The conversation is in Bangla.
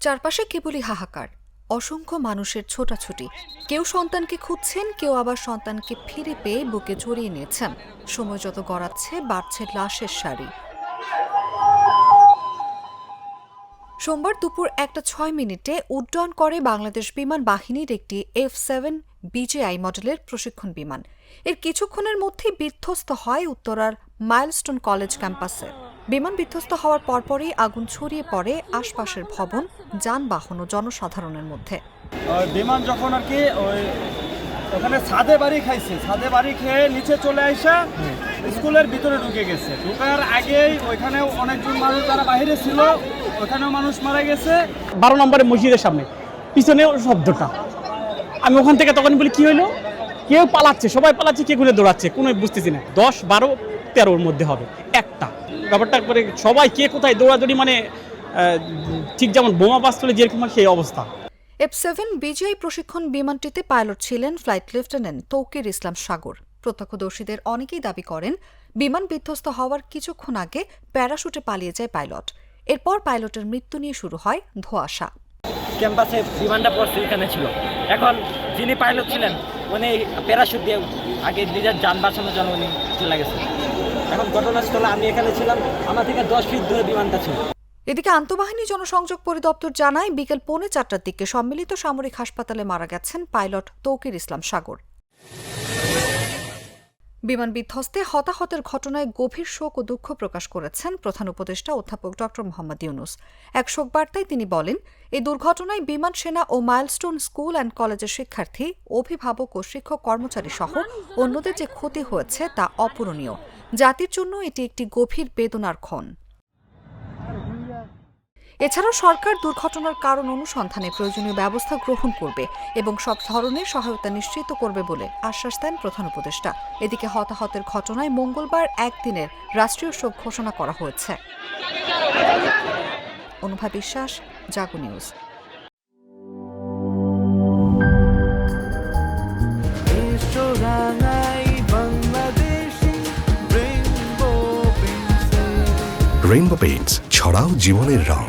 চারপাশে কেবলই হাহাকার, অসংখ্য মানুষের ছোটাছুটি। কেউ সন্তানকে খুঁজছেন, কেউ আবার সন্তানকে ফিরে পেয়ে বুকে জড়িয়ে নিয়েছেন। সময় যত গড়াচ্ছে বাড়ছে লাশের সারি। সোমবার দুপুর 1:06 উড্ডয়ন করে বাংলাদেশ বিমান বাহিনীর একটি F-7 BJI মডেলের প্রশিক্ষণ বিমান। এর কিছুক্ষণের মধ্যেই বিধ্বস্ত হয় উত্তরার মাইলস্টোন কলেজ ক্যাম্পাসে। বিমান বিধ্বস্ত হওয়ার পরপরই আগুন ছড়িয়ে পড়ে আশপাশের ভবন, যানবাহন ও জনসাধারণের মধ্যে। বিমান যখন আর কি ওখানে ছাদে বাড়ি খাইছে, ছাদে বাড়ি খেয়ে নিচে চলে আসা স্কুলের ভিতরে ঢুকে গেছে। ঢুকার আগেই ওইখানেও অনেকজন মানুষ যারা বাইরে ছিল, ওখানেও মানুষ মারা গেছে। 12 নম্বরের মসজিদের সামনে পিছনেও শব্দটা, আমি ওখান থেকে তখন বলি কি হলো, কেউ পালাচ্ছে, সবাই পালাচ্ছে, কে ঘুরে দৌড়াচ্ছে, কোনো বুঝতেছি না। 10, 12, 13-র মধ্যে হবে একটা ব্যাপারটা করে সবাই কে কোথায় দৌড়াদৌড়ি, মানে ঠিক যেমন বোমা বাস্তলে যেরকম সেই অবস্থা। F-7 BJI প্রশিক্ষণ বিমানটিতে পাইলট ছিলেন ফ্লাইট লেফটেন্যান্ট তৌকির ইসলাম সাগর। প্রত্যক্ষদর্শীদের অনেকেই দাবি করেন, বিমান বিধ্বস্ত হওয়ার কিছুক্ষণ আগে প্যারাশুটে পালিয়ে যায় পাইলট। এরপর পাইলটের মৃত্যু নিয়ে শুরু হয় ধোঁয়াশা। ক্যাম্পাসে বিমানটা পড়ছে এখানে ছিল, এখন যিনি পাইলট ছিলেন উনি প্যারাশুট দিয়ে আগে নিজের যান বাঁচানোর জন্য উনি চলে গেছে। এখন ঘটনাস্থলে আমি এখানে ছিলাম, আমার থেকে 10 ফিট দূরে বিমানটা ছিল। এদিকে আন্তঃবাহিনী জনসংযোগ পরিদপ্তর জানায়, বিকেল 3:45-র দিকে সম্মিলিত সামরিক হাসপাতালে মারা গেছেন পাইলট তৌকির ইসলাম সাগর। বিমান বিধ্বস্তে হতাহতের ঘটনায় গভীর শোক ও দুঃখ প্রকাশ করেছেন প্রধান উপদেষ্টা অধ্যাপক ড. মোহাম্মদ ইউনূস। এক শোকবার্তায় তিনি বলেন, এই দুর্ঘটনায় বিমান সেনা ও মাইলস্টোন স্কুল অ্যান্ড কলেজের শিক্ষার্থী, অভিভাবক ও শিক্ষক কর্মচারী সহ অন্যদের যে ক্ষতি হয়েছে তা অপূরণীয়। জাতির জন্য এটি একটি গভীর বেদনার ক্ষণ। এছাড়াও সরকার দুর্ঘটনার কারণ অনুসন্ধানে প্রয়োজনীয় ব্যবস্থা গ্রহণ করবে এবং সব ধরনের সহায়তা নিশ্চিত করবে বলে আশ্বাস দেন প্রধান উপদেষ্টা। এদিকে হতাহতের ঘটনায় মঙ্গলবার একদিনের রাষ্ট্রীয় শোক ঘোষণা করা হয়েছে। অনুভা বিশ্বাস, জাগো নিউজ। রেইনবো পেইন্টস, ছড়াও জীবনের রং।